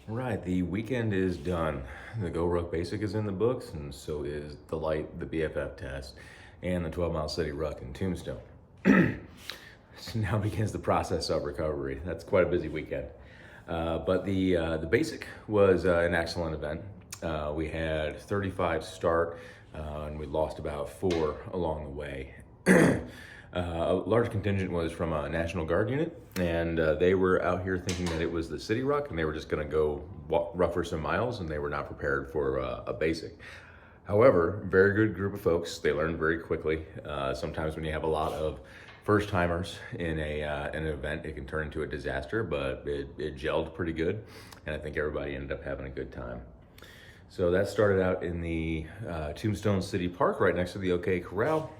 Right, the weekend is done. The GORUCK Basic is in the books, and so is the Light, the BFF test, and the 12-mile city ruck in Tombstone. So now begins the process of recovery. That's quite a busy weekend. But the Basic was an excellent event. We had 35 start, and we lost about 4 along the way. A large contingent was from a National Guard unit, and they were out here thinking that it was the city ruck, and they were just going to go ruck for some miles, and they were not prepared for a basic. However, very good group of folks. They learned very quickly. Sometimes when you have a lot of first timers in an event, it can turn into a disaster, but it gelled pretty good, and I think everybody ended up having a good time. So that started out in the Tombstone City Park right next to the OK Corral.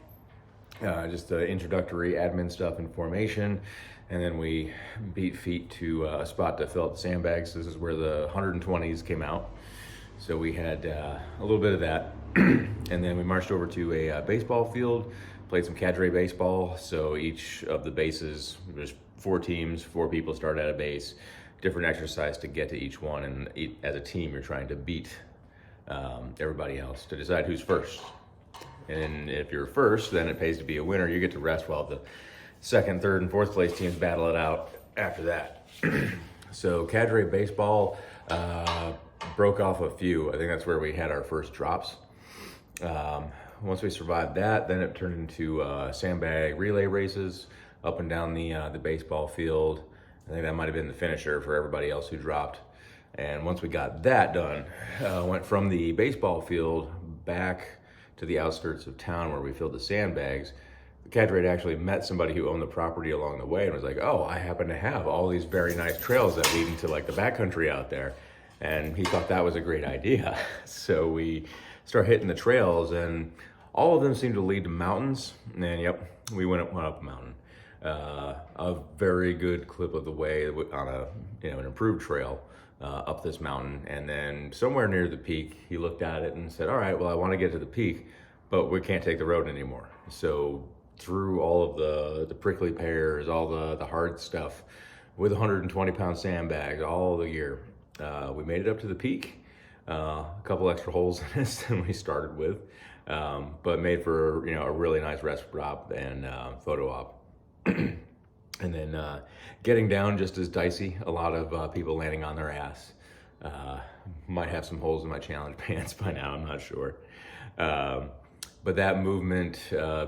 Just the introductory admin stuff and formation, and then we beat feet to a spot to fill out the sandbags. This is where the 120s came out, so we had a little bit of that. And then we marched over to a baseball field, played some cadre baseball. So each of the bases, there's 4 teams, 4 people start at a base, different exercise to get to each one, and as a team you're trying to beat everybody else to decide who's first. And if you're first, then it pays to be a winner. You get to rest while the second, third, and fourth place teams battle it out after that. So cadre baseball broke off a few. I think that's where we had our first drops. Once we survived that, then it turned into sandbag relay races up and down the baseball field. I think that might have been the finisher for everybody else who dropped. And once we got that done, went from the baseball field back to the outskirts of town where we filled the sandbags. The cadre had actually met somebody who owned the property along the way and was like, oh, I happen to have all these very nice trails that lead into like the backcountry out there. And he thought that was a great idea. So we start hitting the trails, and all of them seemed to lead to mountains. And yep, we went up a mountain. A very good clip of the way on an improved trail up this mountain. And then somewhere near the peak, he looked at it and said, all right, well, I want to get to the peak, but we can't take the road anymore. So through all of the prickly pears, all the hard stuff with 120-pound sandbags, all the gear, we made it up to the peak. A couple extra holes in this than we started with, but made for a really nice rest stop and photo op. And then getting down just as dicey. A lot of people landing on their ass. Might have some holes in my challenge pants by now, I'm not sure. But that movement,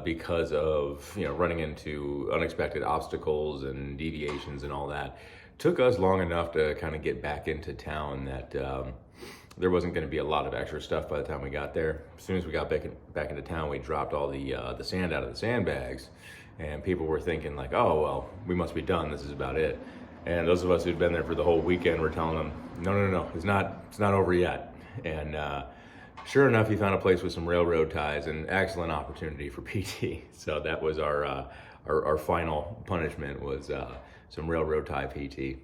because of running into unexpected obstacles and deviations and all that, took us long enough to kind of get back into town that there wasn't going to be a lot of extra stuff by the time we got there. As soon as we got back into town, we dropped all the sand out of the sandbags. And people were thinking like, oh, well, we must be done. This is about it. And those of us who'd been there for the whole weekend were telling them, no, it's not over yet. And sure enough, he found a place with some railroad ties, and excellent opportunity for PT. So that was our final punishment was some railroad tie PT.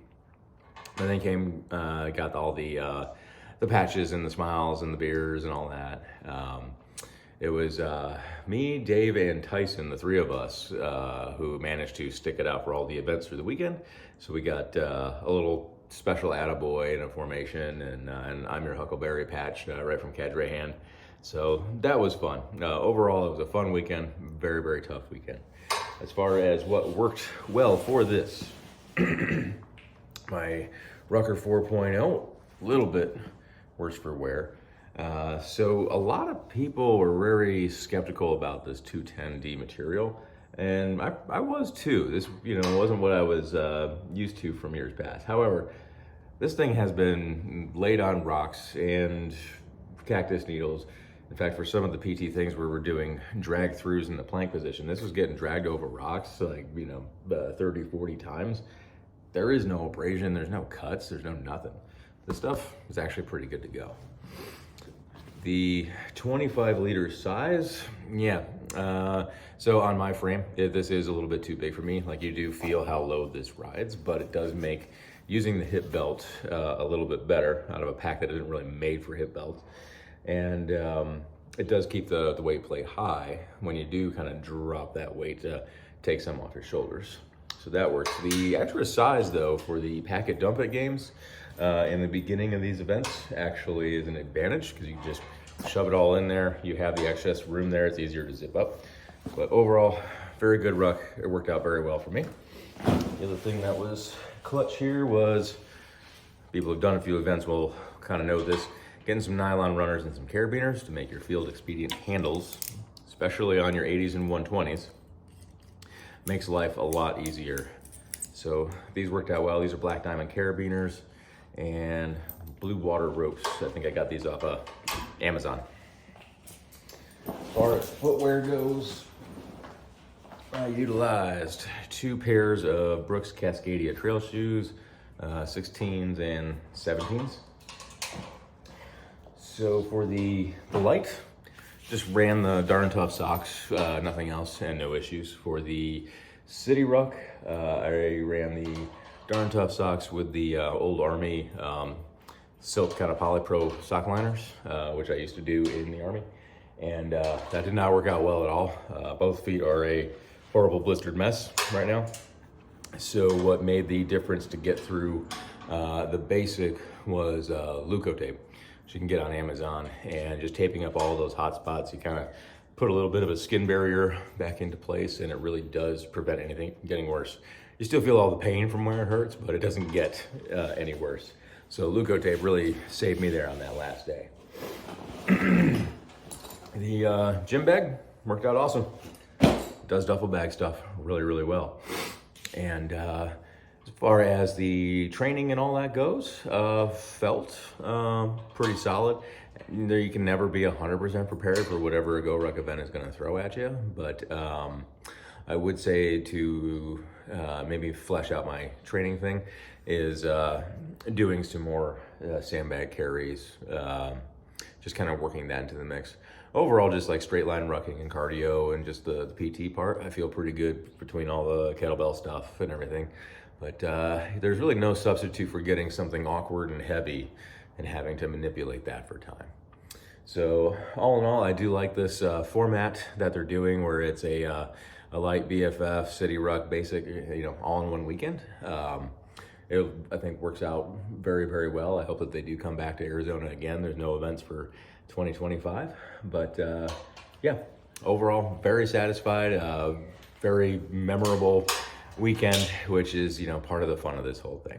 And then got all the patches and the smiles and the beers and all that. It was me, Dave, and Tyson, the 3 of us, who managed to stick it out for all the events through the weekend. So we got a little special attaboy and a formation, and I'm your Huckleberry patch right from cadre hand. So that was fun. Overall, it was a fun weekend, very, very tough weekend. As far as what worked well for this, my Rucker 4.0, a little bit worse for wear. So a lot of people were very skeptical about this 210D material, and I was too. This wasn't what I was used to from years past. However, this thing has been laid on rocks and cactus needles. In fact, for some of the PT things where we're doing drag throughs in the plank position, this was getting dragged over rocks 30, 40 times. There is no abrasion, there's no cuts, there's no nothing. This stuff is actually pretty good to go. The 25 liter size, so on my frame, this is a little bit too big for me. Like, you do feel how low this rides, but it does make using the hip belt a little bit better out of a pack that isn't really made for hip belts. And it does keep the weight plate high when you do kind of drop that weight to take some off your shoulders. So that works. The extra size though for the pack it dump it games, in the beginning of these events actually is an advantage because you just shove it all in there. You have the excess room there. It's easier to zip up. But overall, very good ruck. It worked out very well for me. The other thing that was clutch here was, people who've done a few events will kind of know this, getting some nylon runners and some carabiners to make your field expedient handles, especially on your 80s and 120s, makes life a lot easier. So these worked out well. These are black diamond carabiners and blue water ropes. I think I got these off Amazon. As far as footwear goes, I utilized 2 pairs of Brooks Cascadia trail shoes, 16s and 17s. So for the light, just ran the Darn Tough socks, nothing else, and no issues. For the city ruck, I ran the Darn Tough socks with the old Army silk kind of polypro sock liners, which I used to do in the Army. And that did not work out well at all. Both feet are a horrible blistered mess right now. So what made the difference to get through the basic was Leuco tape, which you can get on Amazon, and just taping up all those hot spots. You kind of put a little bit of a skin barrier back into place, and it really does prevent anything from getting worse. You still feel all the pain from where it hurts, but it doesn't get any worse. So Leuco tape really saved me there on that last day. The gym bag worked out awesome. Does duffel bag stuff really, really well. And as far as the training and all that goes, felt pretty solid. There, you can never be 100% prepared for whatever a GORUCK event is going to throw at you, but I would say to maybe flesh out my training thing is doing some more sandbag carries, just kind of working that into the mix. Overall, just like straight line rucking and cardio and just the PT part, I feel pretty good between all the kettlebell stuff and everything. But there's really no substitute for getting something awkward and heavy and having to manipulate that for time. So all in all, I do like this format that they're doing, where it's a light BFF, city ruck, basic, all in one weekend. It, I think, works out very, very well. I hope that they do come back to Arizona again. There's no events for 2025, but yeah, overall, very satisfied, very memorable weekend, which is, part of the fun of this whole thing.